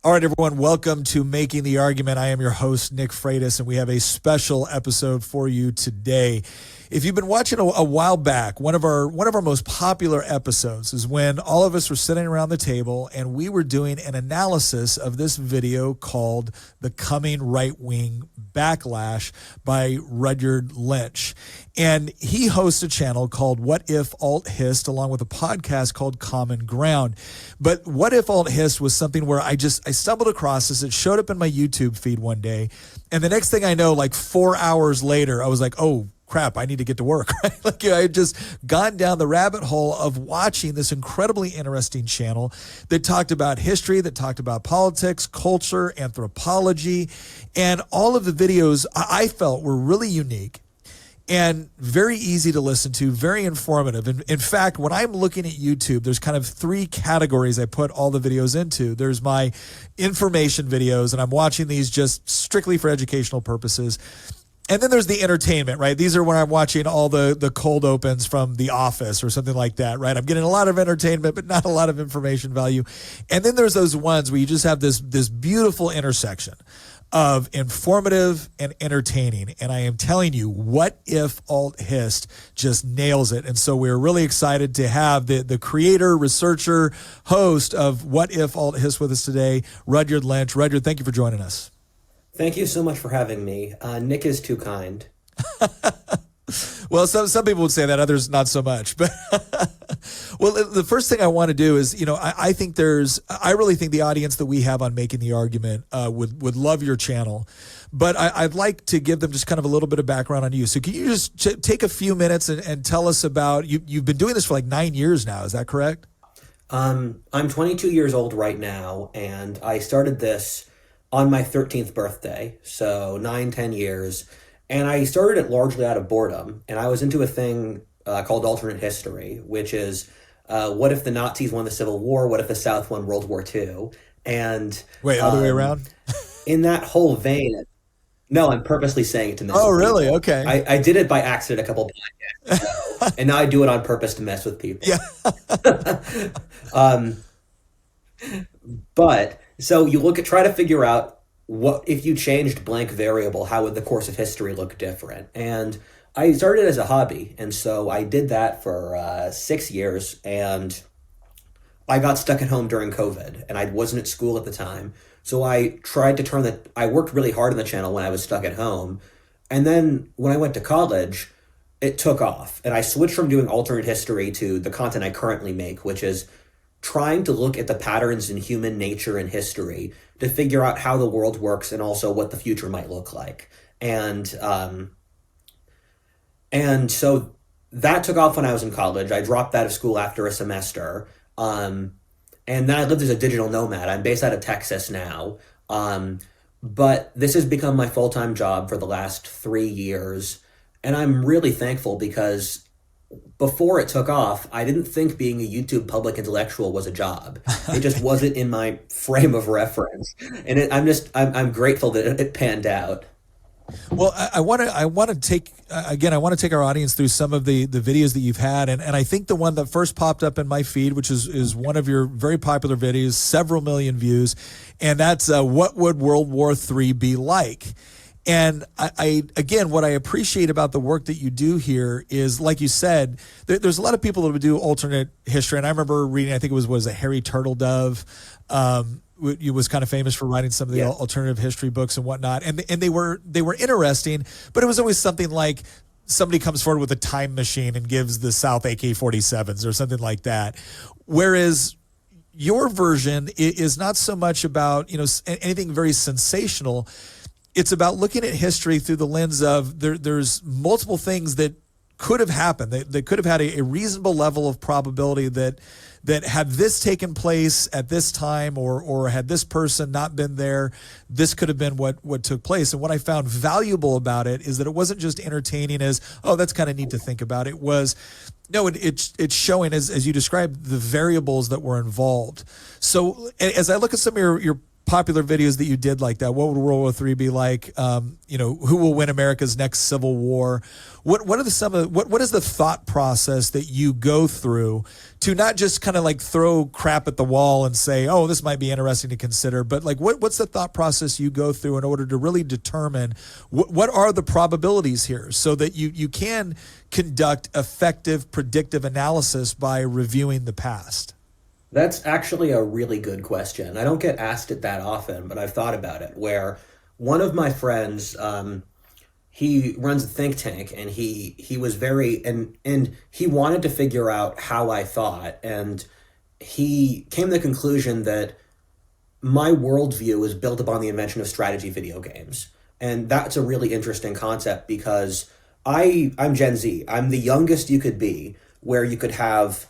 All right, everyone, welcome to Making the Argument. I am your host, Nick Freitas, and we have a special episode for you today. If you've been watching a while back, one of our most popular episodes is when all of us were sitting around the table and we were doing an analysis of this video called The Coming Right-Wing Backlash by Rudyard Lynch. And he hosts a channel called What If Alt Hist, along with a podcast called Common Ground. But What If Alt Hist was something where I stumbled across this. It showed up in my YouTube feed one day. And the next thing I know, like 4 hours later, I was like, oh, crap, I need to get to work. Right? Like I had just gone down the rabbit hole of watching this incredibly interesting channel that talked about history, that talked about politics, culture, anthropology, and all of the videos I felt were really unique and very easy to listen to, very informative. In fact, when I'm looking at YouTube, there's kind of three categories I put all the videos into. There's my information videos, and I'm watching these just strictly for educational purposes. And then there's the entertainment, right? These are when I'm watching all the cold opens from The Office or something like that, right? I'm getting a lot of entertainment, but not a lot of information value. And then there's those ones where you just have this beautiful intersection of informative and entertaining. And I am telling you, What If Alt Hist just nails it. And so we're really excited to have the creator, researcher, host of What If Alt Hist with us today, Rudyard Lynch. Rudyard, thank you for joining us. Thank you so much for having me. Nick is too kind. Well, some people would say that, others not so much. But well, the first thing I want to do is, I really think the audience that we have on Making the Argument would love your channel. But I'd like to give them just kind of a little bit of background on you. So can you just take a few minutes and tell us about, you've been doing this for like 9 years now, is that correct? I'm 22 years old right now, and I started this on my 13th birthday, so 9-10 years. And I started it largely out of boredom. And I was into a thing called alternate history, which is what if the Nazis won the Civil War? What if the South won World War II? And wait, other way around? In that whole vein, no, I'm purposely saying it to mess with people. Oh, really? People. Okay. I did it by accident a couple times, and now I do it on purpose to mess with people. Yeah. But so you try to figure out what if you changed blank variable, how would the course of history look different? And I started as a hobby, and so I did that for 6 years, and I got stuck at home during COVID, and I wasn't at school at the time. So I tried to I worked really hard on the channel when I was stuck at home. And then when I went to college, it took off, and I switched from doing alternate history to the content I currently make, which is trying to look at the patterns in human nature and history to figure out how the world works and also what the future might look like. And so that took off when I was in college. I dropped out of school after a semester. And then I lived as a digital nomad. I'm based out of Texas now. But this has become my full-time job for the last 3 years. And I'm really thankful because before it took off, I didn't think being a YouTube public intellectual was a job. It just wasn't in my frame of reference. And I'm grateful that it panned out. Well, I want to take our audience through some of the videos that you've had. And I think the one that first popped up in my feed, which is one of your very popular videos, several million views. And that's what would World War III be like? And again, what I appreciate about the work that you do here is, like you said, there's a lot of people that would do alternate history. And I remember reading, I think it was a Harry Turtledove, he was kind of famous for writing some of the alternative history books and whatnot. And they were interesting, but it was always something like somebody comes forward with a time machine and gives the South AK-47s or something like that. Whereas your version is not so much about, anything very sensational. It's about looking at history through the lens of there's multiple things that could have happened. That could have had a reasonable level of probability that had this taken place at this time or had this person not been there, this could have been what took place. And what I found valuable about it is that it wasn't just entertaining as, oh, that's kind of neat to think about. It was, no, it's showing, as you described, the variables that were involved. So as I look at some of your popular videos that you did like that? What would World War III be like? Who will win America's next civil war? What are what is the thought process that you go through to not just kind of like throw crap at the wall and say, oh, this might be interesting to consider, but like what's the thought process you go through in order to really determine what are the probabilities here so that you can conduct effective predictive analysis by reviewing the past? That's actually a really good question. I don't get asked it that often, but I've thought about it. Where one of my friends, he runs a think tank, and he was very and he wanted to figure out how I thought, and he came to the conclusion that my worldview was built upon the invention of strategy video games, and that's a really interesting concept because I'm Gen Z. I'm the youngest you could be, where you could have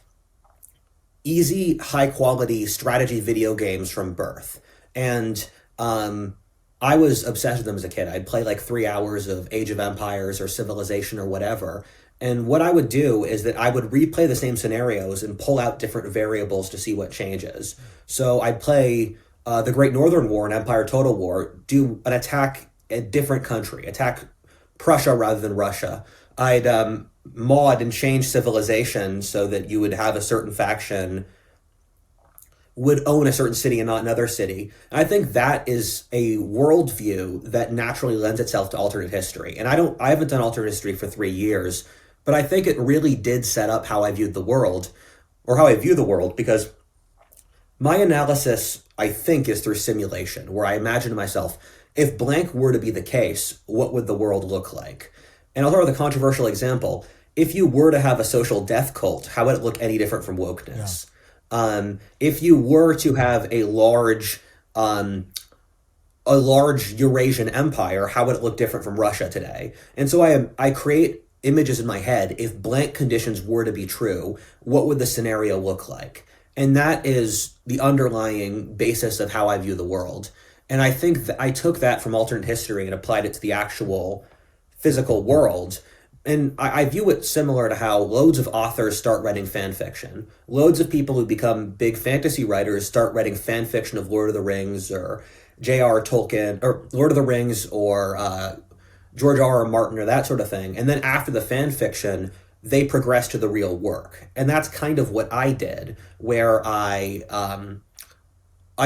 easy, high quality strategy video games from birth. And I was obsessed with them as a kid. I'd play like 3 hours of Age of Empires or Civilization or whatever. And what I would do is that I would replay the same scenarios and pull out different variables to see what changes. So I'd play the Great Northern War and Empire Total War, do an attack a different country, attack Prussia rather than Russia. I'd mod and change civilization so that you would have a certain faction would own a certain city and not another city. And I think that is a worldview that naturally lends itself to alternate history. And I haven't done alternate history for 3 years, but I think it really did set up how I viewed the world, or how I view the world, because my analysis, I think, is through simulation, where I imagine to myself, if blank were to be the case, what would the world look like? And I'll throw out the controversial example. If you were to have a social death cult, how would it look any different from wokeness? Yeah. If you were to have a large Eurasian empire, how would it look different from Russia today? And so I create images in my head. If blank conditions were to be true, what would the scenario look like? And that is the underlying basis of how I view the world. And I think that I took that from alternate history and applied it to the actual physical world. And I view it similar to how loads of authors start writing fan fiction. Loads of people who become big fantasy writers start writing fan fiction of Lord of the Rings or J.R. Tolkien, or Lord of the Rings, or George R.R. Martin, or that sort of thing. And then after the fan fiction, they progress to the real work. And that's kind of what I did, where I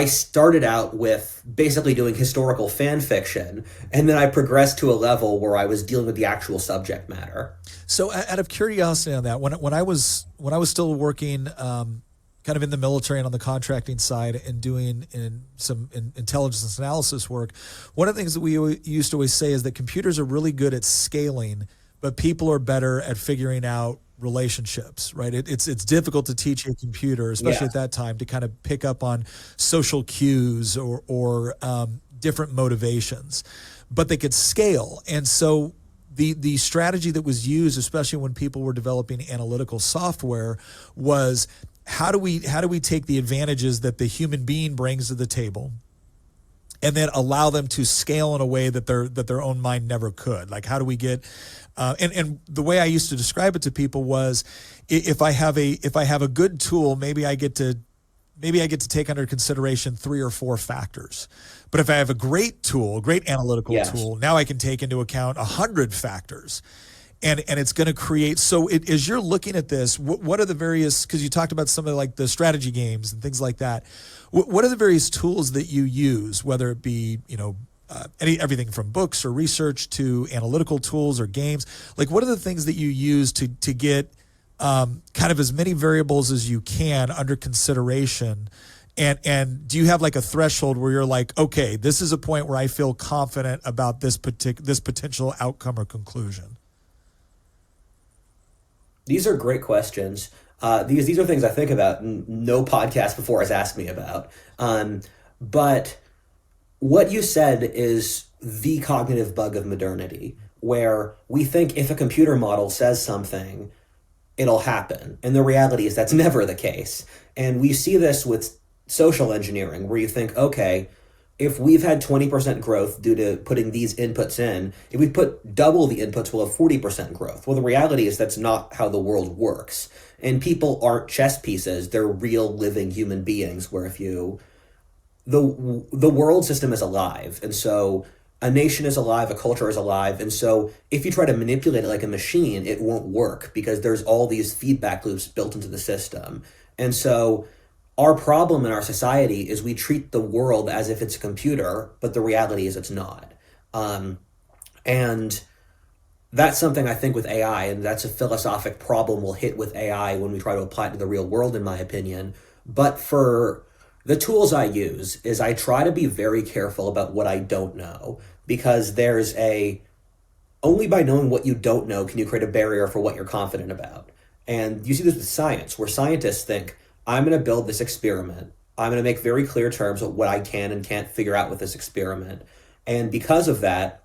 started out with basically doing historical fan fiction, and then I progressed to a level where I was dealing with the actual subject matter. So, out of curiosity on that, when I was still working, kind of in the military and on the contracting side, and doing some intelligence analysis work, one of the things that we used to always say is that computers are really good at scaling, but people are better at figuring out relationships, right? It's difficult to teach a computer, especially at that time, to kind of pick up on social cues or different motivations, but they could scale. And so the strategy that was used, especially when people were developing analytical software, was how do we take the advantages that the human being brings to the table, and then allow them to scale in a way that their own mind never could. Like, how do we get and the way I used to describe it to people was, if I have a good tool, maybe I get to take under consideration 3 or 4 factors. But if I have a great tool, a great analytical tool, now I can take into account 100 factors. And it's going to create, so as you're looking at this, what are the various, because you talked about some of like the strategy games and things like that, what are the various tools that you use, whether it be, everything from books or research to analytical tools or games? Like, what are the things that you use to get kind of as many variables as you can under consideration? And do you have like a threshold where you're like, okay, this is a point where I feel confident about this potential outcome or conclusion? These are great questions. These are things I think about. No podcast before has asked me about. But what you said is the cognitive bug of modernity, where we think if a computer model says something, it'll happen. And the reality is that's never the case. And we see this with social engineering, where you think, okay, if we've had 20% growth due to putting these inputs in, if we put double the inputs, we'll have 40% growth. Well, the reality is that's not how the world works. And people aren't chess pieces. They're real living human beings, where if you the world system is alive, and so a nation is alive, a culture is alive, and so if you try to manipulate it like a machine, it won't work because there's all these feedback loops built into the system. And so our problem in our society is we treat the world as if it's a computer, but the reality is it's not. And that's something I think with AI, and that's a philosophic problem we'll hit with AI when we try to apply it to the real world, in my opinion. But for the tools I use is I try to be very careful about what I don't know because only by knowing what you don't know can you create a barrier for what you're confident about. And you see this with science, where scientists think, I'm going to build this experiment. I'm going to make very clear terms of what I can and can't figure out with this experiment. And because of that,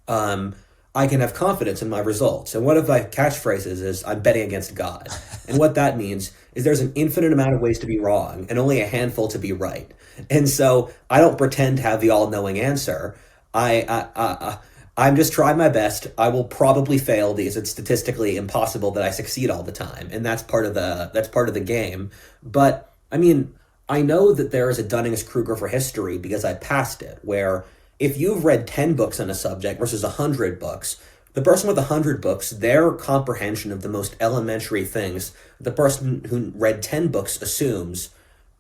I can have confidence in my results. And one of my catchphrases is, I'm betting against God. And what that means is there's an infinite amount of ways to be wrong and only a handful to be right. And so I don't pretend to have the all-knowing answer. I'm just trying my best. I will probably fail because it's statistically impossible that I succeed all the time. And that's part of the game. But I mean, I know that there is a Dunning-Kruger for history because I passed it, where if you've read 10 books on a subject versus 100 books, the person with 100 books, their comprehension of the most elementary things, the person who read 10 books assumes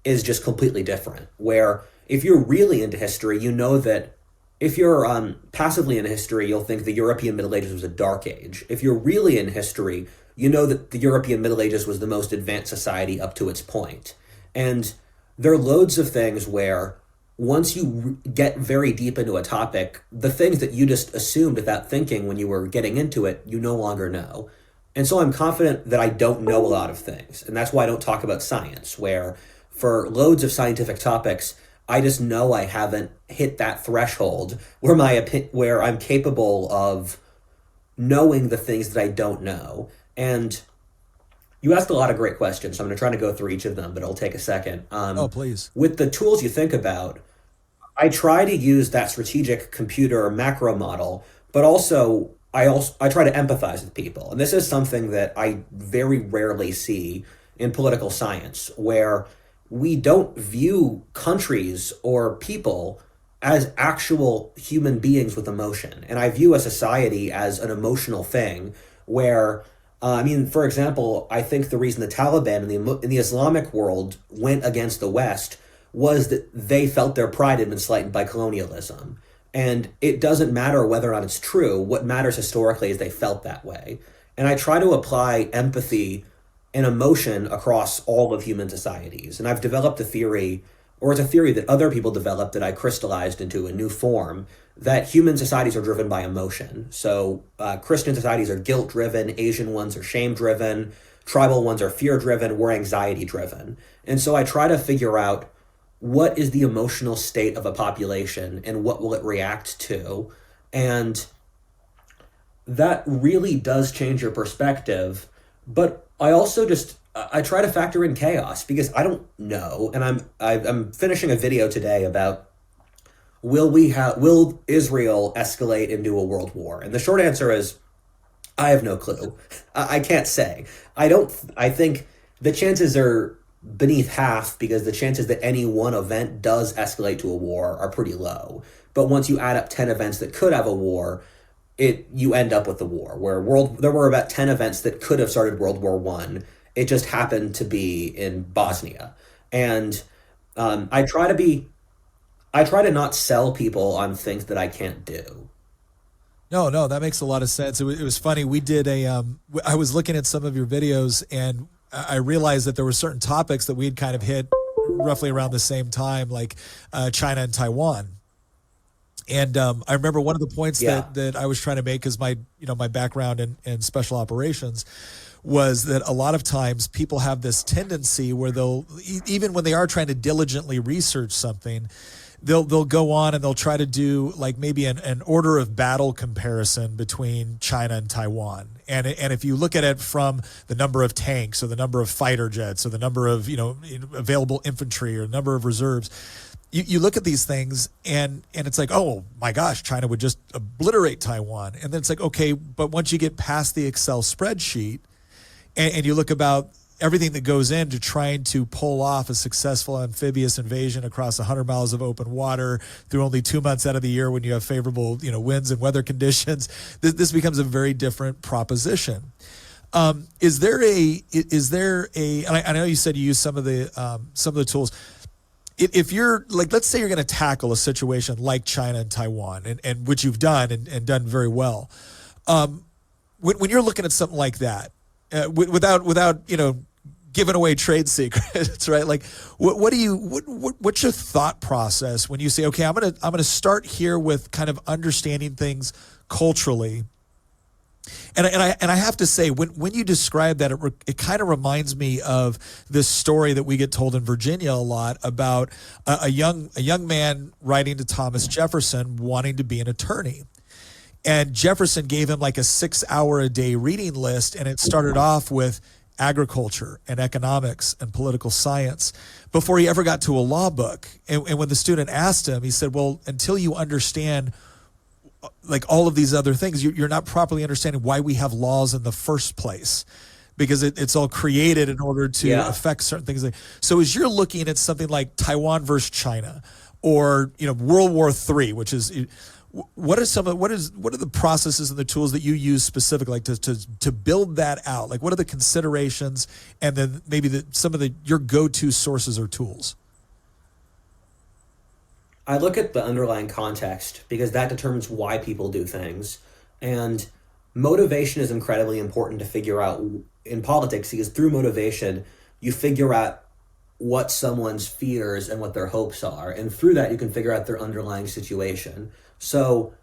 is just completely different. Where if you're really into history, you know that if you're passively in history, you'll think the European Middle Ages was a dark age. If you're really in history, you know that the European Middle Ages was the most advanced society up to its point. And there are loads of things where once you get very deep into a topic, the things that you just assumed without thinking when you were getting into it, you no longer know. And so I'm confident that I don't know a lot of things. And that's why I don't talk about science, where for loads of scientific topics, I just know I haven't hit that threshold where I'm capable of knowing the things that I don't know. And you asked a lot of great questions, so I'm going to try to go through each of them, but it'll take a second. Oh, please. With the tools you think about, I try to use that strategic computer macro model, but I try to empathize with people. And this is something that I very rarely see in political science, where we don't view countries or people as actual human beings with emotion. And I view a society as an emotional thing where, for example, I think the reason the Taliban in the Islamic world went against the West was that they felt their pride had been slighted by colonialism. And it doesn't matter whether or not it's true. What matters historically is they felt that way. And I try to apply empathy and emotion across all of human societies. And I've developed a theory, or it's a theory that other people developed that I crystallized into a new form, that human societies are driven by emotion. So Christian societies are guilt-driven, Asian ones are shame-driven, tribal ones are fear-driven, we're anxiety-driven. And so I try to figure out what is the emotional state of a population and what will it react to. And that really does change your perspective. But I also I try to factor in chaos because I don't know. And I'm finishing a video today about will Israel escalate into a world war? And the short answer is I have no clue. I can't say. I think the chances are beneath half because the chances that any one event does escalate to a war are pretty low. But once you add up 10 events that could have a war, you end up with the war, where there were about 10 events that could have started World War I. It just happened to be in Bosnia. And I try to not sell people on things that I can't do. No, that makes a lot of sense. It was funny. We did I was looking at some of your videos and I realized that there were certain topics that we had kind of hit roughly around the same time, like China and Taiwan. And I remember one of the points that I was trying to make, because my background in special operations was that a lot of times people have this tendency where they'll, even when they are trying to diligently research something, they'll go on and they'll try to do like maybe an order of battle comparison between China and Taiwan. And if you look at it from the number of tanks or the number of fighter jets or the number of, available infantry or number of reserves, you look at these things and it's like, oh my gosh, China would just obliterate Taiwan. And then it's like, okay, but once you get past the Excel spreadsheet and you look about everything that goes into trying to pull off a successful amphibious invasion across 100 miles of open water through only 2 months out of the year when you have favorable, winds and weather conditions, this becomes a very different proposition. Is there a? And I know you said you use some of the tools. If you're like, let's say you're going to tackle a situation like China and Taiwan, and which you've done and done very well. When you're looking at something like that, without giving away trade secrets, right? Like, what's your thought process when you say, okay, I'm gonna start here with kind of understanding things culturally. And I have to say, when you describe that, it kind of reminds me of this story that we get told in Virginia a lot about a young man writing to Thomas Jefferson wanting to be an attorney. And Jefferson gave him like a 6-hour-a-day reading list, and it started off with agriculture and economics and political science before he ever got to a law book. And when the student asked him, he said, well, until you understand like all of these other things, you're not properly understanding why we have laws in the first place, because it's all created in order to affect certain things. So as you're looking at something like Taiwan versus China, or World War III, which is, what are the processes and the tools that you use specifically, like to build that out? Like, what are the considerations, and then maybe some of your go-to sources or tools? I look at the underlying context because that determines why people do things. And motivation is incredibly important to figure out in politics, because through motivation, you figure out what someone's fears and what their hopes are. And through that, you can figure out their underlying situation. So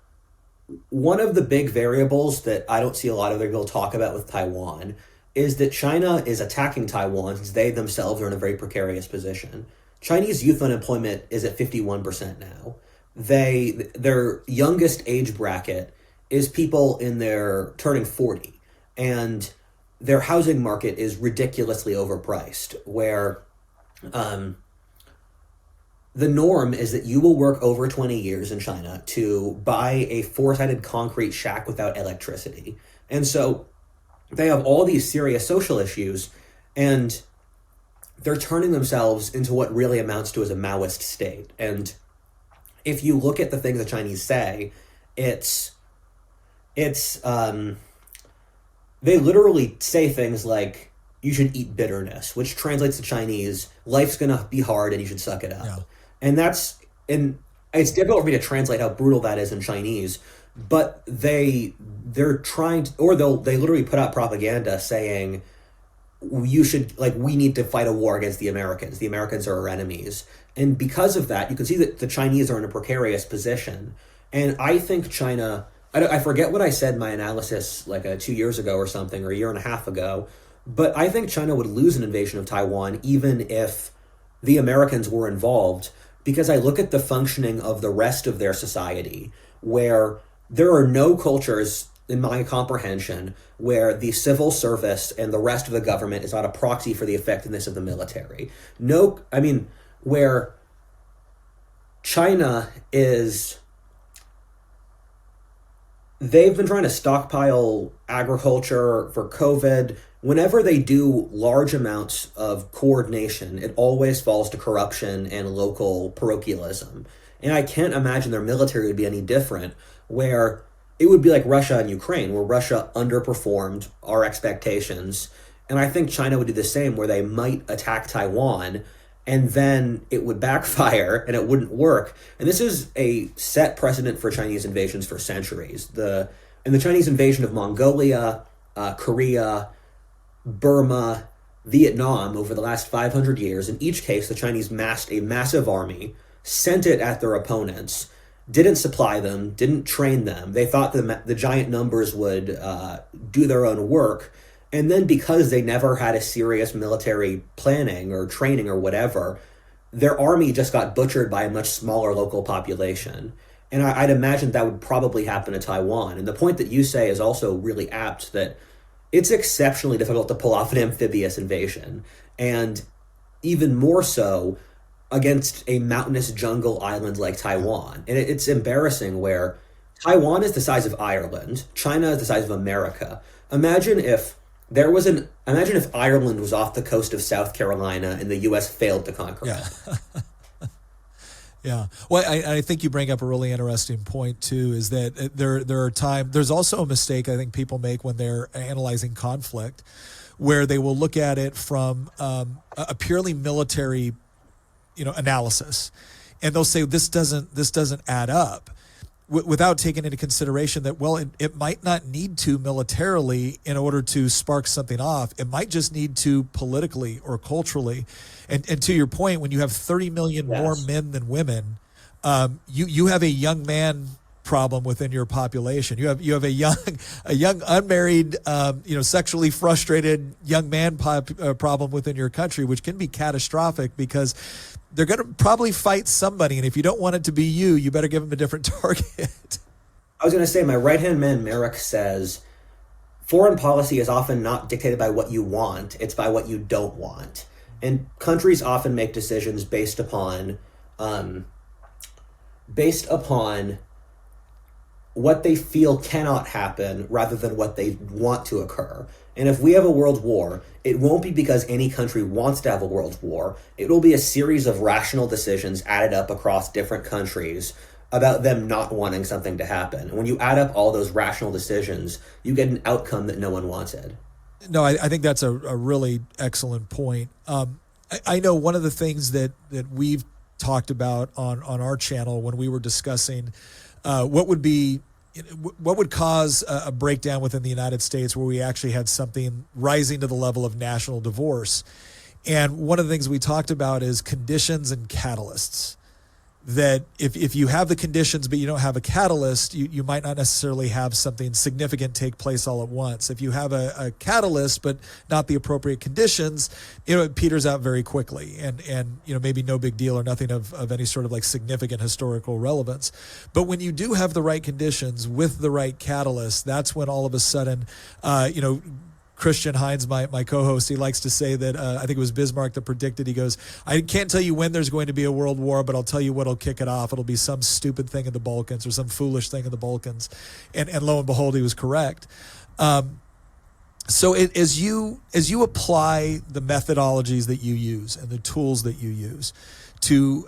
one of the big variables that I don't see a lot of people talk about with Taiwan is that China is attacking Taiwan since they themselves are in a very precarious position. Chinese youth unemployment is at 51% now. Their youngest age bracket is people in their turning 40, and their housing market is ridiculously overpriced, where the norm is that you will work over 20 years in China to buy a 4-sided concrete shack without electricity. And so they have all these serious social issues, and they're turning themselves into what really amounts to as a Maoist state. And if you look at the things the Chinese say, it's they literally say things like, you should eat bitterness, which translates to Chinese, life's gonna be hard and you should suck it up. Yeah. And it's difficult for me to translate how brutal that is in Chinese, but they're trying to, or they literally put out propaganda saying, we need to fight a war against the Americans. The Americans are our enemies. And because of that, you can see that the Chinese are in a precarious position. And I think China, I forget what I said in my analysis like 2 years ago or something, or a year and a half ago, but I think China would lose an invasion of Taiwan even if the Americans were involved, because I look at the functioning of the rest of their society, where there are no cultures in my comprehension, where the civil service and the rest of the government is not a proxy for the effectiveness of the military. Where China is, they've been trying to stockpile agriculture for COVID. Whenever they do large amounts of coordination, it always falls to corruption and local parochialism. And I can't imagine their military would be any different, where it would be like Russia and Ukraine, where Russia underperformed our expectations. And I think China would do the same, where they might attack Taiwan, and then it would backfire and it wouldn't work. And this is a set precedent for Chinese invasions for centuries. The Chinese invasion of Mongolia, Korea, Burma, Vietnam over the last 500 years, in each case, the Chinese massed a massive army, sent it at their opponents, didn't supply them, didn't train them. They thought the giant numbers would do their own work. And then because they never had a serious military planning or training or whatever, their army just got butchered by a much smaller local population. And I'd imagine that would probably happen to Taiwan. And the point that you say is also really apt, that it's exceptionally difficult to pull off an amphibious invasion. And even more so against a mountainous jungle island like Taiwan. And it's embarrassing, where Taiwan is the size of Ireland, China is the size of America. Imagine if imagine if Ireland was off the coast of South Carolina and the U.S. failed to conquer Yeah. it. Yeah. Well, I think you bring up a really interesting point too, is that there's also a mistake I think people make when they're analyzing conflict, where they will look at it from a purely military, analysis, and they'll say this doesn't add up, without taking into consideration that, well, it might not need to militarily in order to spark something off. It might just need to politically or culturally. And to your point, when you have 30 million more men than women, you have a young man problem within your population. You have a young unmarried, sexually frustrated young man problem within your country, which can be catastrophic because they're going to probably fight somebody. And if you don't want it to be you, you better give them a different target. I was going to say, my right-hand man, Merrick, says, foreign policy is often not dictated by what you want, it's by what you don't want. And countries often make decisions based upon what they feel cannot happen rather than what they want to occur. And if we have a world war, it won't be because any country wants to have a world war. It will be a series of rational decisions added up across different countries about them not wanting something to happen. And when you add up all those rational decisions, you get an outcome that no one wanted. No, I think that's a really excellent point. I know one of the things that we've talked about on our channel when we were discussing what would cause a breakdown within the United States where we actually had something rising to the level of national divorce. And one of the things we talked about is conditions and catalysts. That if you have the conditions but you don't have a catalyst, you might not necessarily have something significant take place all at once. If you have a catalyst but not the appropriate conditions, it peters out very quickly and maybe no big deal or nothing of any sort of like significant historical relevance. But when you do have the right conditions with the right catalyst, that's when all of a sudden, Christian Hines, my co-host, he likes to say that I think it was Bismarck that predicted, he goes, I can't tell you when there's going to be a world war, but I'll tell you what'll kick it off. It'll be some stupid thing in the Balkans or some foolish thing in the Balkans. And lo and behold, he was correct. So as you apply the methodologies that you use and the tools that you use to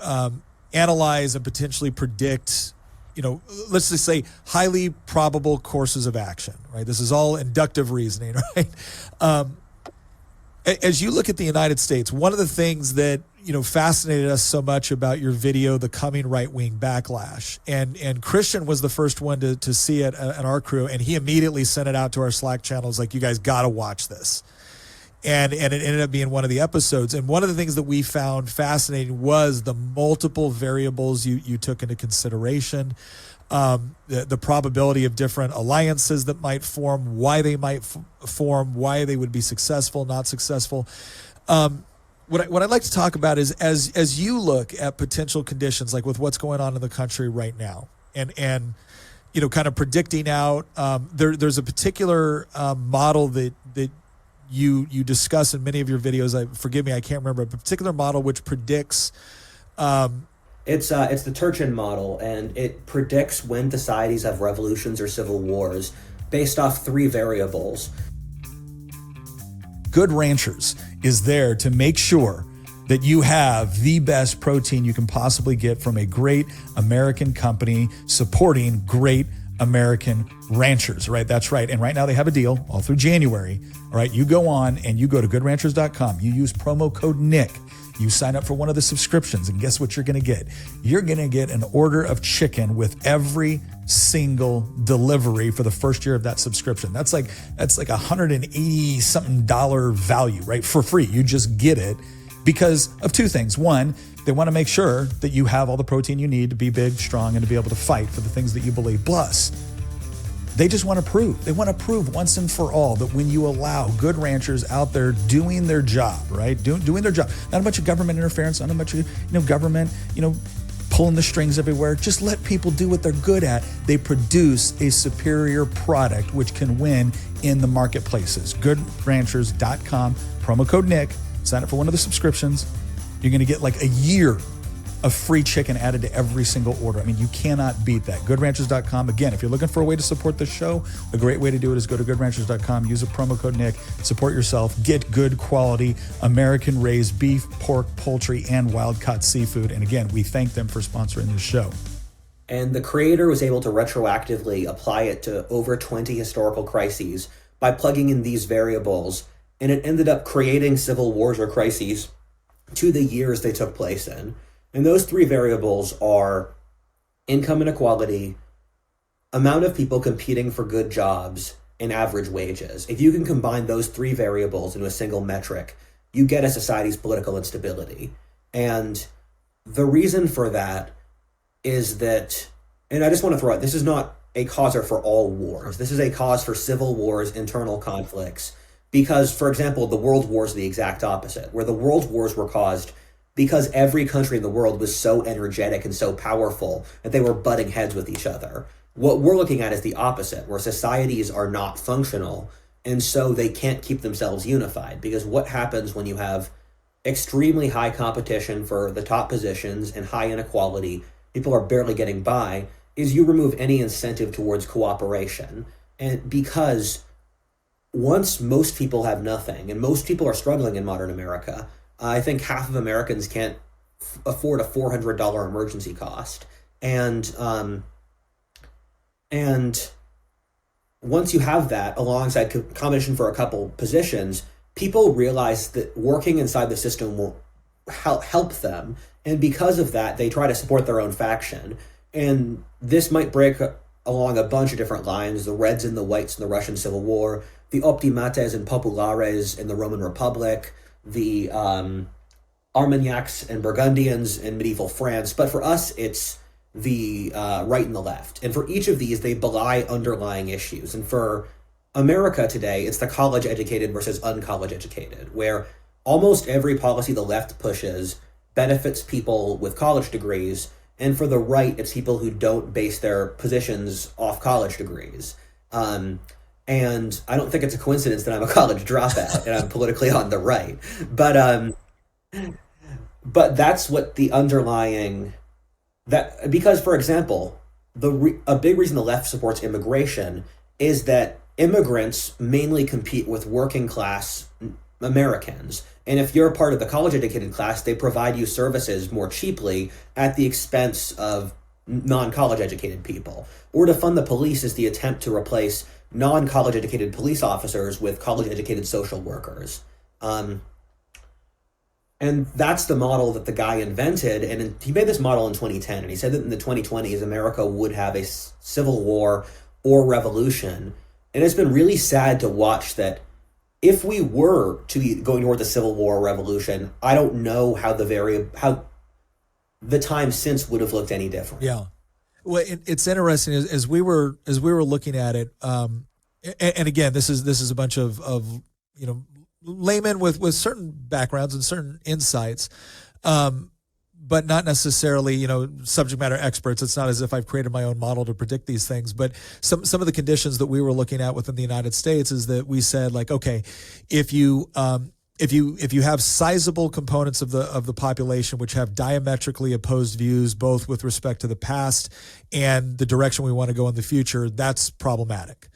analyze and potentially predict, let's just say highly probable courses of action, right? This is all inductive reasoning, right? As you look at the United States, one of the things that, fascinated us so much about your video, the coming right-wing backlash, and Christian was the first one to see it in our crew, and he immediately sent it out to our Slack channels like, you guys got to watch this. And it ended up being one of the episodes. And one of the things that we found fascinating was the multiple variables you took into consideration, the probability of different alliances that might form, why they might form, why they would be successful, not successful. What I'd like to talk about is as you look at potential conditions, like with what's going on in the country right now, and kind of predicting out, there's a particular model that you discuss in many of your videos. Forgive me, I can't remember, a particular model which predicts. It's the Turchin model, and it predicts when societies have revolutions or civil wars based off 3 variables. Good Ranchers is there to make sure that you have the best protein you can possibly get from a great American company supporting great American ranchers, right? That's right. And right now they have a deal all through January. All right. You go on and you go to goodranchers.com. You use promo code Nick. You sign up for one of the subscriptions, and guess what you're going to get? You're going to get an order of chicken with every single delivery for the first year of that subscription. That's like $180 something value, right? For free. You just get it because of 2 things. One, they want to make sure that you have all the protein you need to be big, strong, and to be able to fight for the things that you believe. Plus, they just want to prove. They want to prove once and for all that when you allow good ranchers out there doing their job, right? Doing their job. Not a bunch of government interference, not a bunch of government, pulling the strings everywhere. Just let people do what they're good at. They produce a superior product which can win in the marketplaces. Goodranchers.com, promo code Nick. Sign up for one of the subscriptions. You're going to get like a year of free chicken added to every single order. I mean, you cannot beat that. GoodRanchers.com. Again, if you're looking for a way to support the show, a great way to do it is go to GoodRanchers.com, use a promo code Nick, support yourself, get good quality American-raised beef, pork, poultry, and wild-caught seafood. And again, we thank them for sponsoring this show. And the creator was able to retroactively apply it to over 20 historical crises by plugging in these variables, and it ended up creating civil wars or crises to the years they took place in. And those three variables are income inequality, amount of people competing for good jobs, and average wages. If you can combine those three variables into a single metric, you get a society's political instability. And the reason for that is that, and I just want to throw out, this is not a causer for all wars. This is a cause for civil wars, internal conflicts. Because, for example, the world wars are the exact opposite, where the world wars were caused because every country in the world was so energetic and so powerful that they were butting heads with each other. What we're looking at is the opposite, where societies are not functional, and so they can't keep themselves unified. Because what happens when you have extremely high competition for the top positions and high inequality, people are barely getting by, is you remove any incentive towards cooperation. And because once most people have nothing, and most people are struggling in modern America, I think half of Americans can't afford a $400 emergency cost. And once you have that, alongside competition for a couple positions, people realize that working inside the system will help them. And because of that, they try to support their own faction. And this might break along a bunch of different lines: the Reds and the Whites in the Russian Civil War, the optimates and populares in the Roman Republic, the Armagnacs and Burgundians in medieval France. But for us, it's the right and the left. And for each of these, they belie underlying issues. And for America today, it's the college-educated versus uncollege-educated, where almost every policy the left pushes benefits people with college degrees, and for the right, it's people who don't base their positions off college degrees. And I don't think it's a coincidence that I'm a college dropout and I'm politically on the right. But that's what the underlying, that because, for example, a big reason the left supports immigration is that immigrants mainly compete with working class Americans. And if you're a part of the college-educated class, they provide you services more cheaply at the expense of non-college educated people. Or to fund the police is the attempt to replace non-college educated police officers with college-educated social workers. And that's the model that the guy invented. And he made this model in 2010. And he said that in the 2020s, America would have a civil war or revolution. And it's been really sad to watch that if we were to be going toward the Civil War or revolution, I don't know how the time since would have looked any different. Yeah. Well, it's interesting as we were looking at it. And again, this is a bunch of laymen with certain backgrounds and certain insights, but not necessarily, subject matter experts. It's not as if I've created my own model to predict these things, but some of the conditions that we were looking at within the United States is that we said, like, okay, if you have sizable components of the population which have diametrically opposed views, both with respect to the past and the direction we want to go in the future, that's problematic.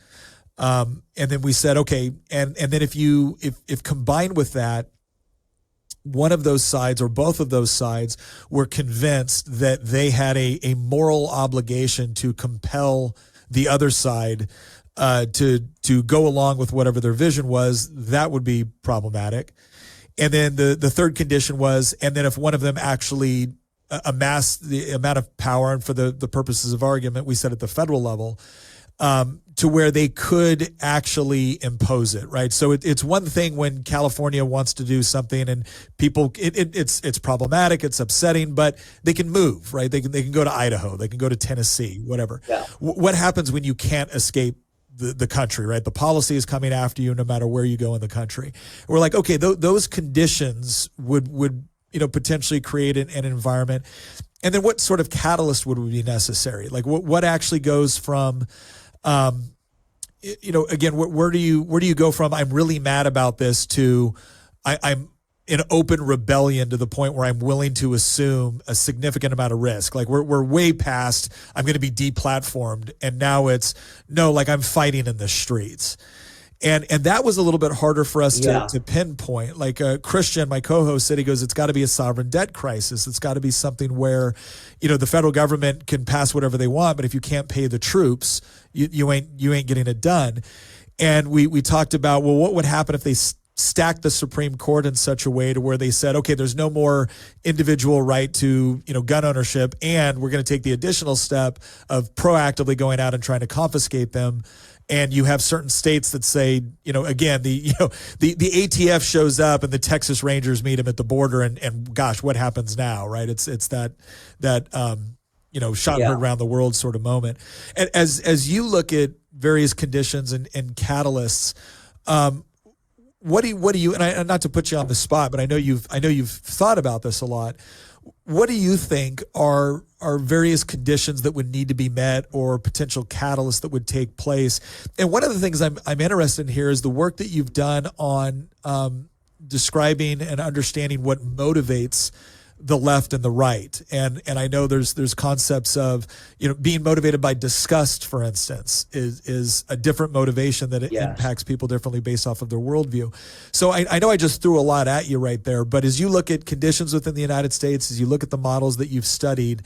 And then we said, okay, and then if combined with that, one of those sides or both of those sides were convinced that they had a moral obligation to compel the other side to go along with whatever their vision was, that would be problematic. And then the third condition was, and then if one of them actually amassed the amount of power, and for the purposes of argument, we said at the federal level, to where they could actually impose it, right? So it's one thing when California wants to do something and people, it's problematic, it's upsetting, but they can move, right? They can go to Idaho, they can go to Tennessee, whatever. Yeah. What happens when you can't escape the country, right? The policy is coming after you no matter where you go in the country. We're like, okay, those conditions would potentially create an environment. And then what sort of catalyst would be necessary? Like what actually goes from, again, where do you go from I'm really mad about this to I'm in open rebellion to the point where I'm willing to assume a significant amount of risk. Like we're way past, I'm going to be deplatformed. And now it's no, like I'm fighting in the streets. And that was a little bit harder for us to pinpoint. Like Christian, my co-host, said, he goes, it's got to be a sovereign debt crisis. It's got to be something where, the federal government can pass whatever they want, but if you can't pay the troops, you ain't getting it done. And we talked about, well, what would happen if they stack the Supreme Court in such a way to where they said, okay, there's no more individual right to, gun ownership, and we're going to take the additional step of proactively going out and trying to confiscate them. And you have certain states that say, again, the ATF shows up and the Texas Rangers meet him at the border, and gosh, what happens now, right? It's that shot heard around the world sort of moment. And as you look at various conditions and catalysts, what do you, and not to put you on the spot, but I know you've thought about this a lot. What do you think are various conditions that would need to be met, or potential catalysts that would take place? And one of the things I'm interested in here is the work that you've done on describing and understanding what motivates the left and the right. And I know there's concepts of, being motivated by disgust, for instance, is a different motivation that it impacts people differently based off of their worldview. So I know I just threw a lot at you right there, but as you look at conditions within the United States, as you look at the models that you've studied,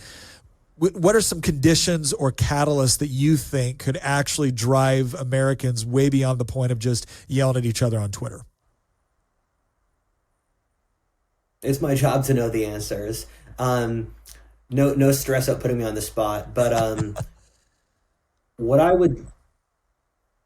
what are some conditions or catalysts that you think could actually drive Americans way beyond the point of just yelling at each other on Twitter? It's my job to know the answers. No stress out putting me on the spot. But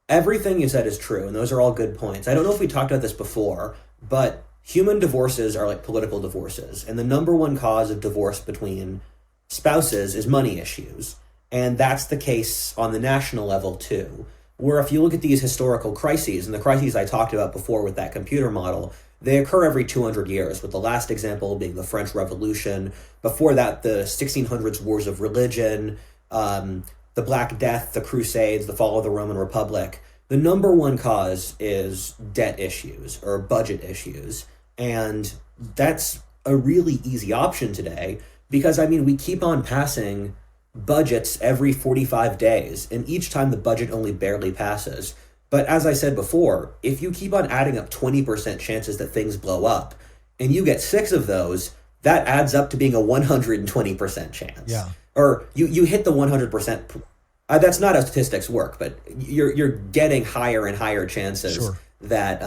everything you said is true, and those are all good points. I don't know if we talked about this before, but human divorces are like political divorces, and the number one cause of divorce between spouses is money issues. And that's the case on the national level too, where if you look at these historical crises, and the crises I talked about before with that computer model, they occur every 200 years, with the last example being the French Revolution. Before that, the 1600s wars of religion, the Black Death, the Crusades, the fall of the Roman Republic. The number one cause is debt issues or budget issues. And that's a really easy option today because, we keep on passing budgets every 45 days, and each time the budget only barely passes. But as I said before, if you keep on adding up 20% chances that things blow up, and you get 6 of those, that adds up to being a 120% chance. Yeah. Or you hit the 100%. That's not how statistics work, but you're getting higher and higher chances that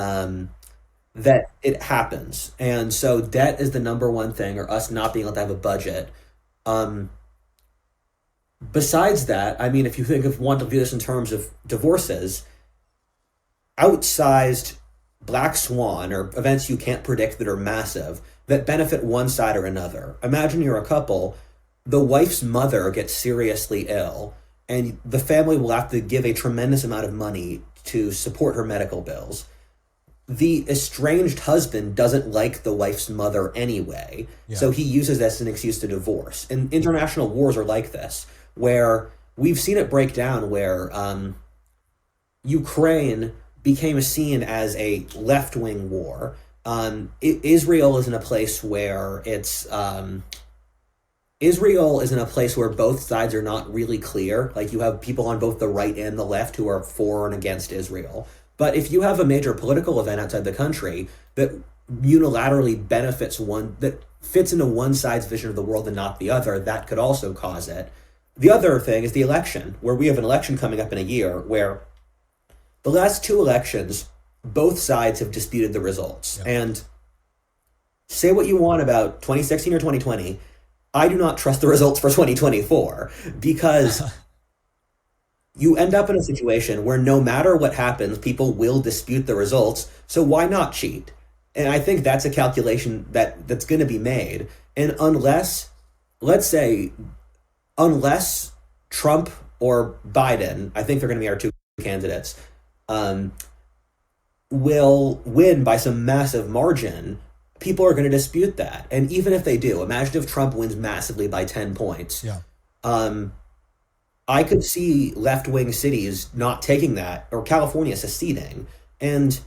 that it happens. And so debt is the number one thing, or us not being able to have a budget. Besides that, if you want to view this in terms of divorces, outsized black swan, or events you can't predict that are massive, that benefit one side or another. Imagine you're a couple, the wife's mother gets seriously ill, and the family will have to give a tremendous amount of money to support her medical bills. The estranged husband doesn't like the wife's mother anyway, so he uses this as an excuse to divorce. And international wars are like this, where we've seen it break down, where Ukraine became seen as a left-wing war. Israel is in a place where both sides are not really clear. Like, you have people on both the right and the left who are for and against Israel. But if you have a major political event outside the country that unilaterally benefits one, that fits into one side's vision of the world and not the other, that could also cause it. The other thing is the election, where we have an election coming up in a year where the last 2 elections, both sides have disputed the results. And say what you want about 2016 or 2020, I do not trust the results for 2024, because you end up in a situation where no matter what happens, people will dispute the results. So why not cheat? And I think that's a calculation that's going to be made. And unless Trump or Biden, I think they're going to be our 2 candidates, will win by some massive margin, people are going to dispute that. And even if they do, imagine if Trump wins massively by 10 points. I could see left-wing cities not taking that, or California seceding. And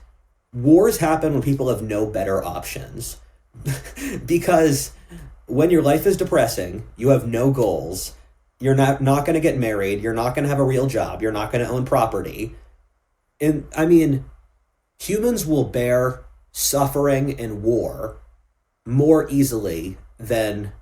wars happen when people have no better options. because when your life is depressing, you have no goals, you're not going to get married, you're not going to have a real job, you're not going to own property. And I mean, humans will bear suffering and war more easily than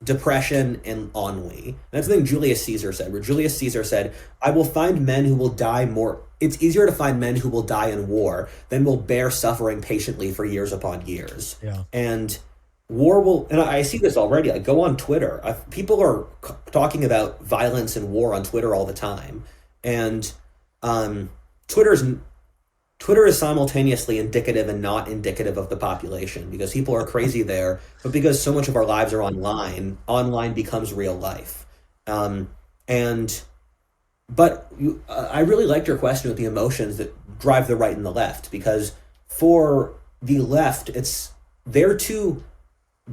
depression and ennui. That's the thing Julius Caesar said, where Julius Caesar said, I will find men who will die more. It's easier to find men who will die in war than will bear suffering patiently for years upon years. Yeah. And war will, and I see this already, like go on Twitter. People are talking about violence and war on Twitter all the time. And Twitter is simultaneously indicative and not indicative of the population, because people are crazy there, but because so much of our lives are online becomes real life. But I really liked your question with the emotions that drive the right and the left, because for the left,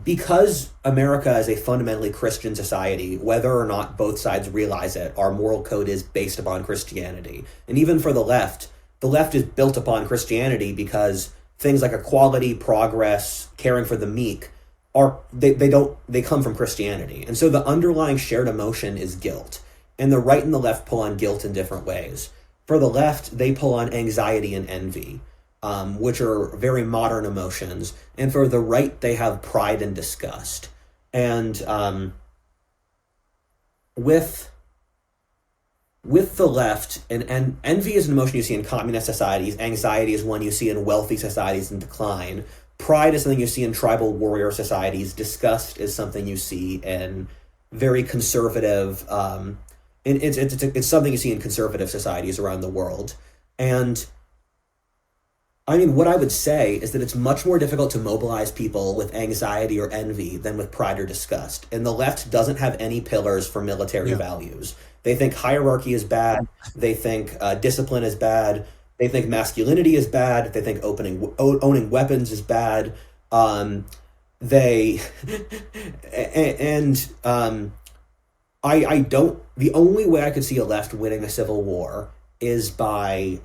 because America is a fundamentally Christian society, whether or not both sides realize it, our moral code is based upon Christianity. And even for the left is built upon Christianity, because things like equality, progress, caring for the meek they come from Christianity. And so the underlying shared emotion is guilt. And the right and the left pull on guilt in different ways. For the left, they pull on anxiety and envy, which are very modern emotions. And for the right, they have pride and disgust. And with the left, and envy is an emotion you see in communist societies. Anxiety is one you see in wealthy societies in decline. Pride is something you see in tribal warrior societies. Disgust is something you see in very conservative, it's something you see in conservative societies around the world. And I mean, what I would say is that it's much more difficult to mobilize people with anxiety or envy than with pride or disgust. And the left doesn't have any pillars for military values. They think hierarchy is bad. They think discipline is bad. They think masculinity is bad. They think owning weapons is bad. I don't. The only way I could see a left winning a civil war is by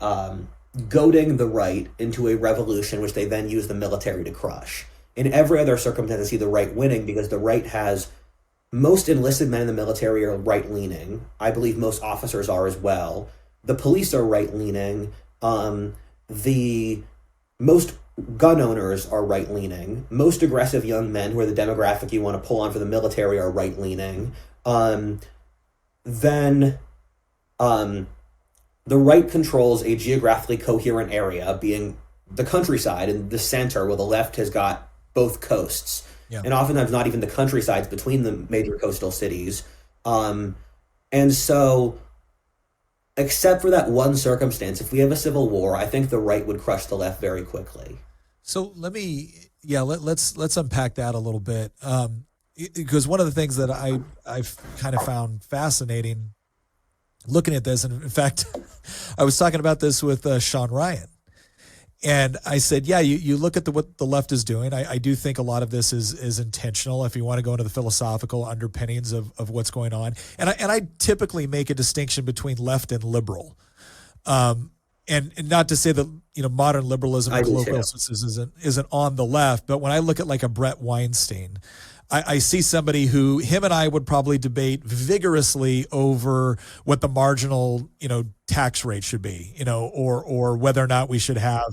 goading the right into a revolution, which they then use the military to crush. In every other circumstance, I see the right winning, because the right has most enlisted men in the military are right-leaning. I believe most officers are as well. The police are right-leaning. The most gun owners are right-leaning. Most aggressive young men, who are the demographic you want to pull on for the military, are right-leaning. Then the right controls a geographically coherent area, being the countryside, and the center, where the left has got both coasts. Yeah. And oftentimes not even the countrysides between the major coastal cities. And so, except for that one circumstance, if we have a civil war, I think the right would crush the left very quickly. So let's unpack that a little bit. Because one of the things that I've kind of found fascinating looking at this, and in fact, I was talking about this with Sean Ryan. And I said, yeah, you look at what the left is doing. I do think a lot of this is intentional, if you want to go into the philosophical underpinnings of what's going on. And I typically make a distinction between left and liberal. And not to say that, modern liberalism and colloquialism isn't on the left, but when I look at like a Brett Weinstein, I see somebody who him and I would probably debate vigorously over what the marginal, tax rate should be, or whether or not we should have,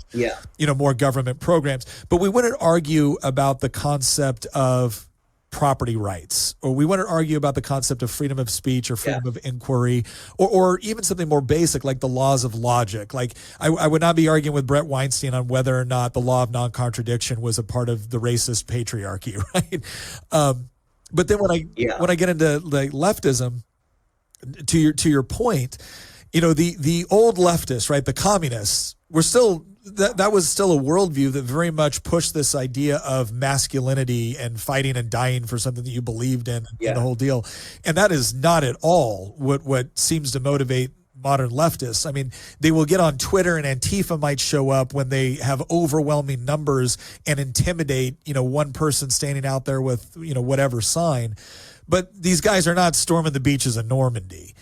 more government programs. But we wouldn't argue about the concept of property rights, or we wouldn't argue about the concept of freedom of speech or freedom of inquiry, or even something more basic like the laws of logic. Like I would not be arguing with Brett Weinstein on whether or not the law of non-contradiction was a part of the racist patriarchy, right? But then when I get into like leftism, to your point, the old leftists, right, the communists, were still that was still a worldview that very much pushed this idea of masculinity and fighting and dying for something that you believed in, and the whole deal. And that is not at all what seems to motivate modern leftists. I mean, they will get on Twitter, and Antifa might show up when they have overwhelming numbers and intimidate, one person standing out there with, whatever sign. But these guys are not storming the beaches of Normandy.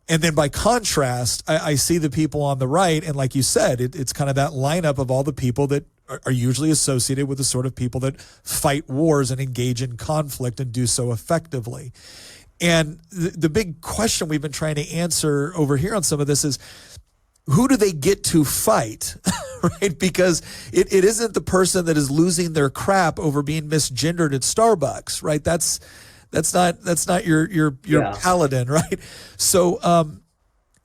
And then by contrast, I see the people on the right, and like you said, it's kind of that lineup of all the people that are usually associated with the sort of people that fight wars and engage in conflict and do so effectively. And the big question we've been trying to answer over here on some of this is, who do they get to fight, right? Because it isn't the person that is losing their crap over being misgendered at Starbucks, right? That's not your paladin, right? So,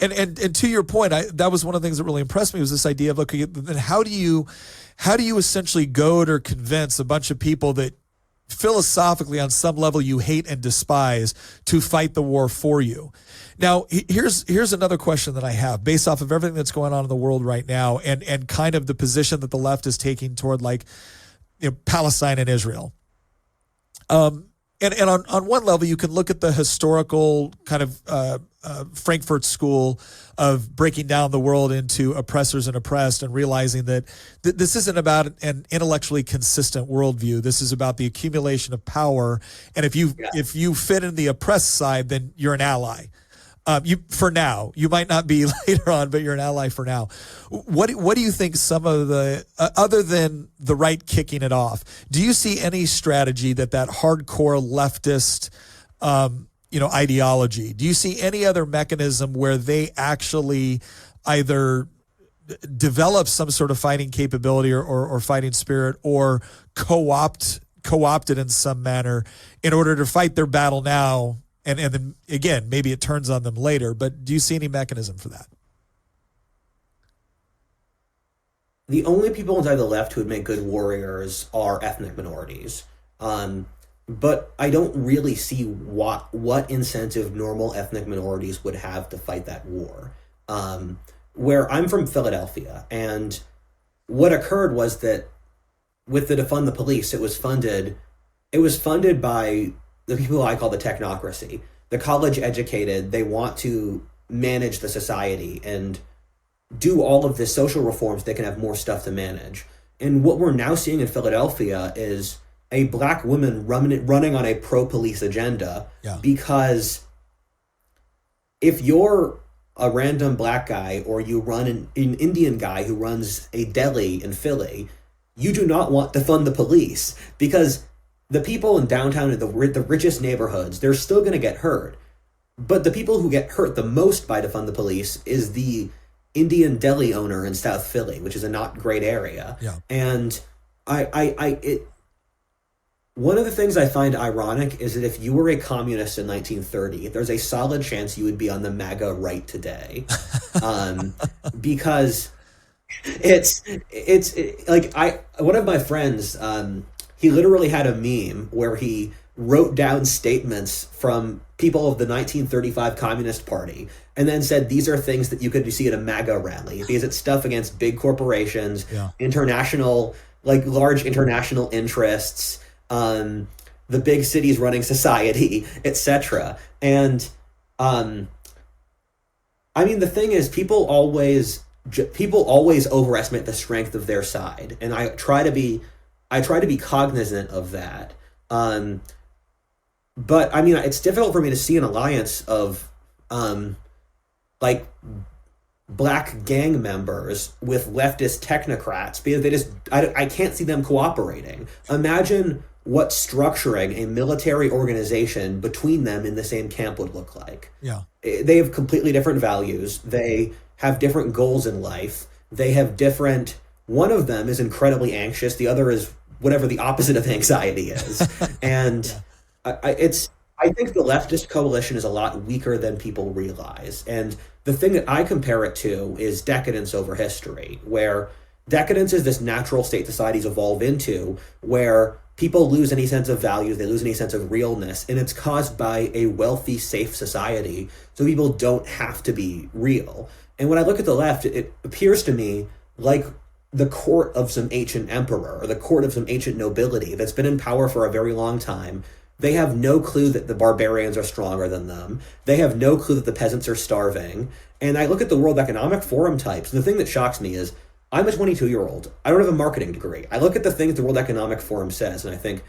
and to your point, that was one of the things that really impressed me, was this idea of, okay, then how do you essentially goad or convince a bunch of people that philosophically on some level you hate and despise to fight the war for you? Now, here's another question that I have based off of everything that's going on in the world right now, and kind of the position that the left is taking toward, like, Palestine and Israel. And on one level, you can look at the historical kind of Frankfurt School of breaking down the world into oppressors and oppressed, and realizing that this isn't about an intellectually consistent worldview. This is about the accumulation of power. And if you fit in the oppressed side, then you're an ally. For now, you might not be later on, but you're an ally for now. What do you think some of the, other than the right kicking it off, do you see any strategy that hardcore leftist, ideology, do you see any other mechanism where they actually either develop some sort of fighting capability or fighting spirit, or co-opted in some manner in order to fight their battle now? And then again, maybe it turns on them later, but do you see any mechanism for that? The only people inside the left who would make good warriors are ethnic minorities. But I don't really see what incentive normal ethnic minorities would have to fight that war. Where I'm from, Philadelphia, and what occurred was that with the defund the police, it was funded by the people I call the technocracy. The college educated, they want to manage the society and do all of the social reforms. They can have more stuff to manage. And what we're now seeing in Philadelphia is a black woman running on a pro-police agenda. Yeah. Because if you're a random black guy, or you run an Indian guy who runs a deli in Philly, you do not want to fund the police, because the people in downtown, in the richest neighborhoods, they're still going to get hurt. But the people who get hurt the most by defund the police is the Indian deli owner in South Philly, which is a not great area. Yeah. And one of the things I find ironic is that if you were a communist in 1930, there's a solid chance you would be on the MAGA right today. Because it's one of my friends, he literally had a meme where he wrote down statements from people of the 1935 Communist Party and then said, these are things that you could see at a MAGA rally, because it's stuff against big corporations, international, like large international interests, the big cities running society, etc. And I mean, the thing is, people always overestimate the strength of their side, and I try to be cognizant of that. But I mean, it's difficult for me to see an alliance of like black gang members with leftist technocrats, because I can't see them cooperating. Imagine what structuring a military organization between them in the same camp would look like. Yeah. They have completely different values. They have different goals in life. They have different, one of them is incredibly anxious. The other is whatever the opposite of anxiety is. And I think the leftist coalition is a lot weaker than people realize. And the thing that I compare it to is decadence over history, where decadence is this natural state societies evolve into, where people lose any sense of values, they lose any sense of realness, and it's caused by a wealthy, safe society, so people don't have to be real. And when I look at the left, it appears to me like the court of some ancient emperor, or the court of some ancient nobility that's been in power for a very long time. They have no clue that the barbarians are stronger than them. They have no clue that the peasants are starving. And I look at the World Economic Forum types, and the thing that shocks me is, I'm a 22-year-old. I don't have a marketing degree. I look at the things the World Economic Forum says, and I think,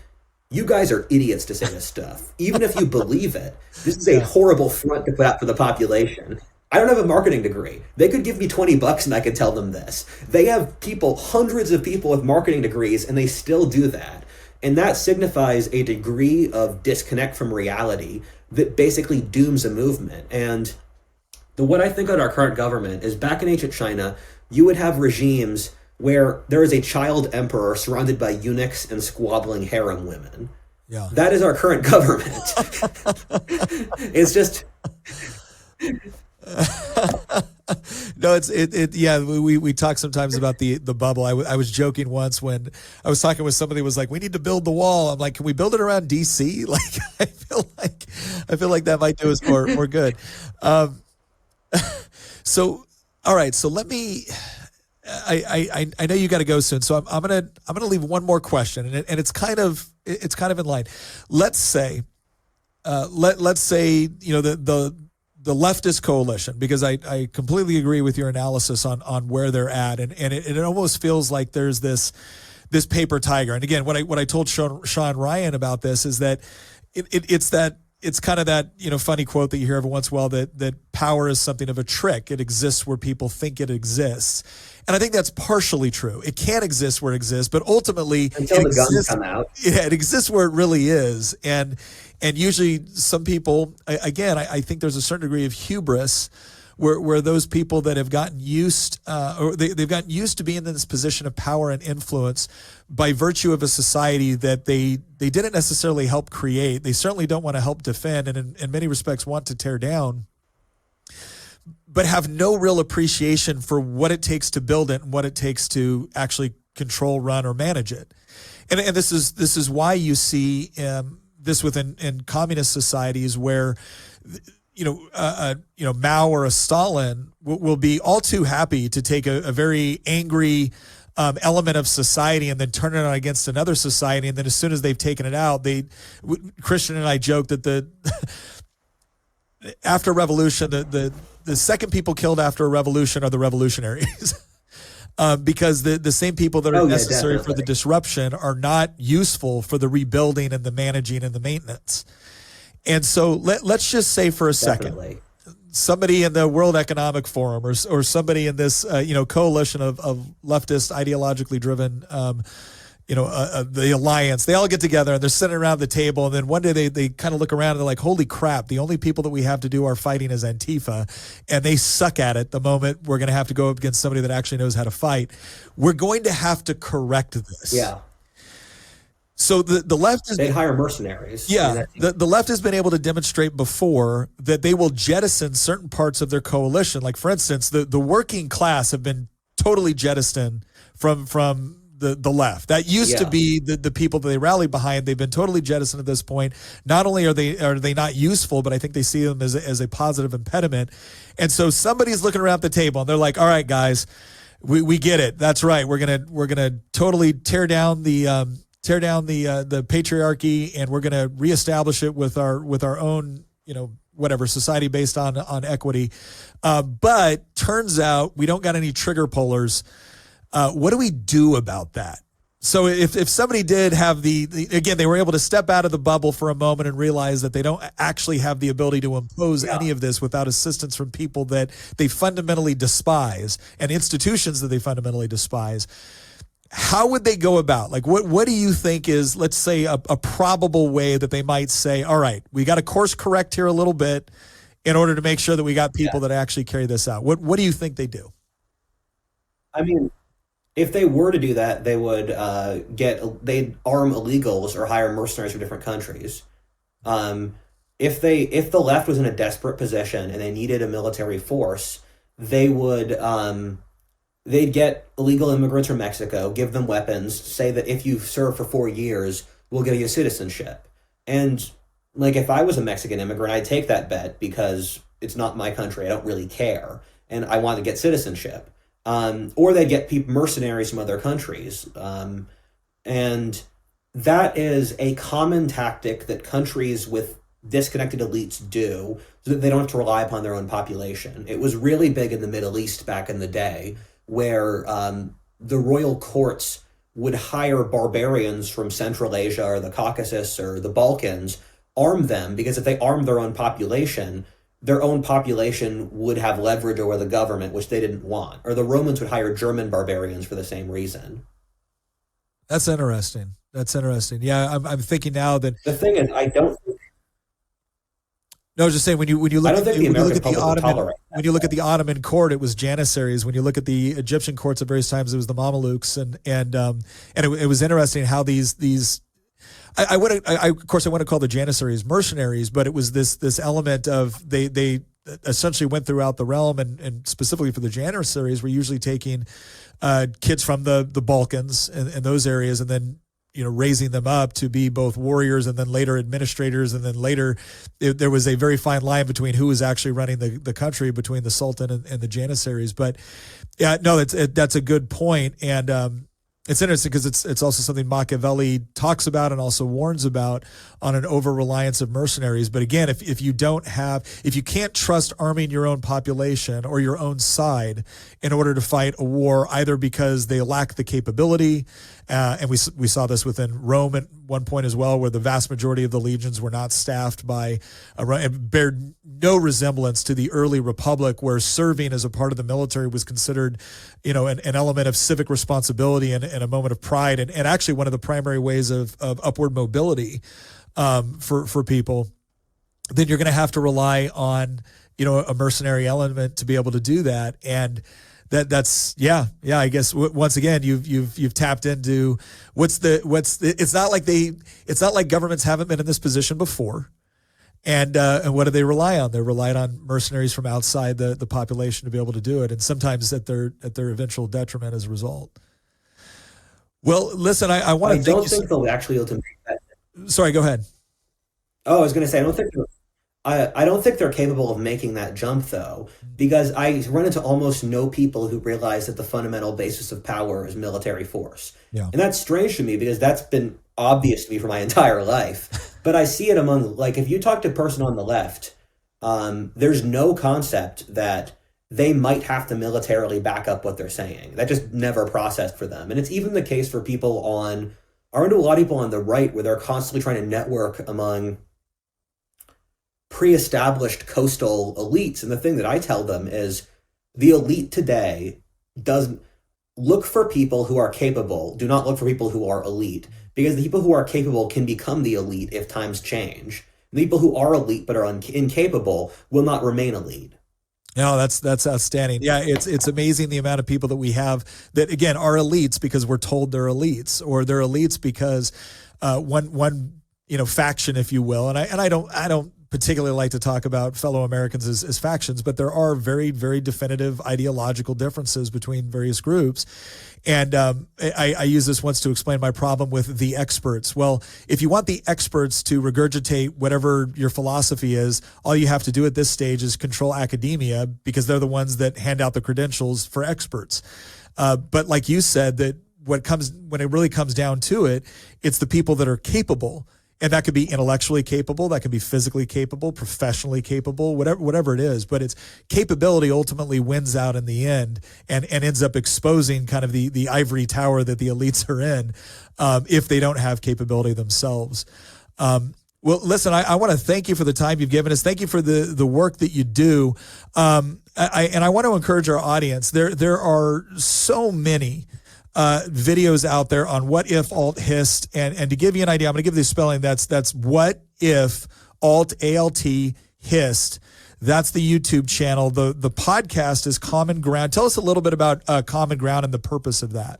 you guys are idiots to say this stuff. Even if you believe it, this is a horrible front to put out for the population. I don't have a marketing degree. They could give me $20 and I could tell them this. They have people, hundreds of people with marketing degrees, and they still do that. And that signifies a degree of disconnect from reality that basically dooms a movement. And what I think of our current government is, back in ancient China, you would have regimes where there is a child emperor surrounded by eunuchs and squabbling harem women. Yeah. That is our current government. It's just... No, yeah, we talk sometimes about the bubble. I was joking once when I was talking with somebody who was like, we need to build the wall. I'm like, can we build it around DC? Like, I feel like that might do us more good. So, all right. So let me, I know you got to go soon. So I'm going to leave one more question, and it's kind of in line. Let's say, the leftist coalition, because I completely agree with your analysis on where they're at, and it almost feels like there's this paper tiger. And again, what I told Sean Ryan about this is that it's kind of that funny quote that you hear every once in a while, that power is something of a trick. It exists where people think it exists. And I think that's partially true. It can't exist where it exists, but ultimately until the guns come out. Yeah, it exists where it really is. And usually some people, again, I think there's a certain degree of hubris where those people that have gotten used, or they've gotten used to being in this position of power and influence by virtue of a society that they didn't necessarily help create. They certainly don't want to help defend, and in many respects want to tear down, but have no real appreciation for what it takes to build it and what it takes to actually control, run, or manage it. And this is why you see this within communist societies where Mao or a Stalin will be all too happy to take a very angry element of society and then turn it on against another society, and then as soon as they've taken it out, Christian and I joke that after revolution, the second people killed after a revolution are the revolutionaries. Because the same people that are necessary for the disruption are not useful for the rebuilding and the managing and the maintenance. And so let's just say for a second, somebody in the World Economic Forum or somebody in this coalition of leftist ideologically driven the alliance, they all get together and they're sitting around the table, and then one day they kind of look around and they're like, holy crap, the only people that we have to do our fighting is Antifa, and they suck at it the moment we're going to have to go up against somebody that actually knows how to fight. We're going to have to correct this. Yeah. So the left is... They'd hire mercenaries. Yeah, the left has been able to demonstrate before that they will jettison certain parts of their coalition. Like, for instance, the working class have been totally jettisoned from the left. That used to be the people that they rally behind. They've been totally jettisoned at this point. Not only are they not useful, but I think they see them as a positive impediment. And so somebody's looking around the table and they're like, all right, guys, we get it. That's right. We're gonna totally tear down the patriarchy, and we're gonna reestablish it with our own, whatever society based on equity. But turns out we don't got any trigger pullers. What do we do about that? So if somebody did have again, they were able to step out of the bubble for a moment and realize that they don't actually have the ability to impose any of this without assistance from people that they fundamentally despise and institutions that they fundamentally despise. How would they go about? Like, what do you think is, let's say, a probable way that they might say, all right, we got to course correct here a little bit in order to make sure that we got people that actually carry this out? What do you think they do? I mean, if they were to do that, they would they'd arm illegals or hire mercenaries from different countries. If the left was in a desperate position and they needed a military force, they would they'd get illegal immigrants from Mexico, give them weapons, say that if you serve for 4 years, we'll give you citizenship. And like, if I was a Mexican immigrant, I'd take that bet because it's not my country. I don't really care, and I want to get citizenship. Or they get mercenaries from other countries. And that is a common tactic that countries with disconnected elites do so that they don't have to rely upon their own population. It was really big in the Middle East back in the day, where the royal courts would hire barbarians from Central Asia or the Caucasus or the Balkans, arm them, because if they armed their own population, their own population would have leverage over the government, which they didn't want. Or the Romans would hire German barbarians for the same reason. That's interesting. That's interesting. Yeah, I'm thinking now that the thing is, I don't. No, I was just saying when you look I don't think the American public would tolerate that. when you look at the Ottoman court, it was Janissaries. When you look at the Egyptian courts at various times, it was the Mamelukes, and it was interesting how these. I of course I want to call the Janissaries mercenaries, but it was this element of they essentially went throughout the realm, and specifically for the Janissaries, were usually taking kids from the Balkans and those areas, and then raising them up to be both warriors and then later administrators, and then later there was a very fine line between who was actually running the country between the Sultan and the Janissaries. But yeah, no, that's a good point, and it's interesting because it's also something Machiavelli talks about and also warns about on an over-reliance of mercenaries. But again, if you can't trust arming your own population or your own side in order to fight a war, either because they lack the capability, and we saw this within Rome at one point as well, where the vast majority of the legions were not staffed by and bear no resemblance to the early republic, where serving as a part of the military was considered, an element of civic responsibility and a moment of pride, and actually one of the primary ways of upward mobility for people. Then you're going to have to rely on a mercenary element to be able to do that, and that's I guess once again you've tapped into it's not like governments haven't been in this position before. And what do they rely on? They relied on mercenaries from outside the population to be able to do it, and sometimes at their eventual detriment as a result. Well, listen, I want to. I don't think they'll actually be able to make that. Sorry, go ahead. Oh, I was going to say I don't think they're capable of making that jump, though, because I run into almost no people who realize that the fundamental basis of power is military force. Yeah. And that's strange to me because that's been obvious to me for my entire life. But I see it among, if you talk to a person on the left, there's no concept that they might have to militarily back up what they're saying. That just never processed for them. And it's even the case for people I run into a lot of people on the right where they're constantly trying to network among pre-established coastal elites. And the thing that I tell them is the elite today doesn't look for people who are capable. Do not look for people who are elite, because the people who are capable can become the elite if times change. The people who are elite but are incapable will not remain elite. No, that's outstanding. Yeah, it's amazing the amount of people that we have that, again, are elites because we're told they're elites, or they're elites because one faction, if you will. And I don't particularly like to talk about fellow Americans as factions, but there are very, very definitive ideological differences between various groups. And I use this once to explain my problem with the experts. Well, if you want the experts to regurgitate whatever your philosophy is, all you have to do at this stage is control academia, because they're the ones that hand out the credentials for experts. But like you said, that when it really comes down to it, it's the people that are capable. And that could be intellectually capable, that could be physically capable, professionally capable, whatever it is. But it's capability ultimately wins out in the end, and ends up exposing kind of the ivory tower that the elites are in, if they don't have capability themselves. Well, listen, I want to thank you for the time you've given us. Thank you for the work that you do. I want to encourage our audience. There are so many videos out there on what if alt hist, and to give you an idea, I'm going to give you the spelling. That's what if alt ALT hist. That's the YouTube channel. The podcast is Common Ground. Tell us a little bit about Common Ground and the purpose of that.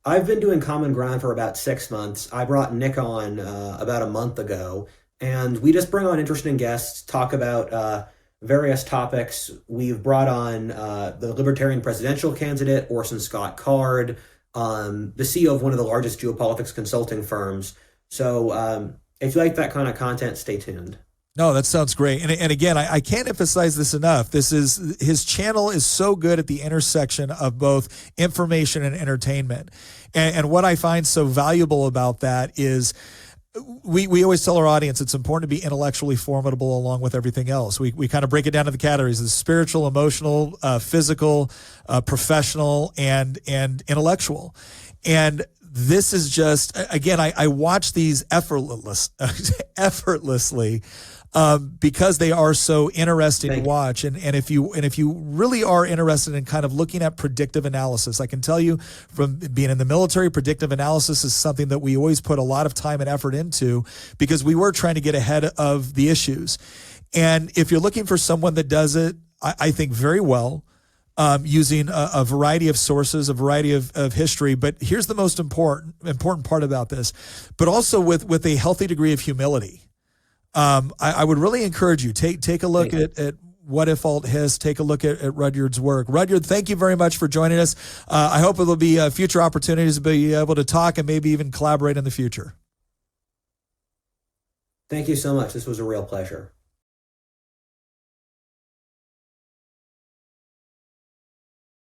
I've been doing Common Ground for about 6 months. I brought Nick on about a month ago, and we just bring on interesting guests, talk about various topics. We've brought on the Libertarian presidential candidate, Orson Scott Card, the CEO of one of the largest geopolitics consulting firms. So if you like that kind of content, stay tuned. No, that sounds great. And again, I can't emphasize this enough. His channel is so good at the intersection of both information and entertainment. And what I find so valuable about that is we always tell our audience it's important to be intellectually formidable along with everything else. We kind of break it down to the categories: the spiritual, emotional, physical, professional, and intellectual. And this is just, again, I watch these effortlessly. because they are so interesting to Thank you. watch. And if you really are interested in kind of looking at predictive analysis, I can tell you from being in the military, predictive analysis is something that we always put a lot of time and effort into because we were trying to get ahead of the issues. And if you're looking for someone that does it, I think very well, using a variety of sources, a variety of history. But here's the most important part about this, but also with a healthy degree of humility. I would really encourage you, take a look at What If Alt His, take a look at Rudyard's work. Rudyard, thank you very much for joining us. I hope there'll be future opportunities to be able to talk and maybe even collaborate in the future. Thank you so much. This was a real pleasure.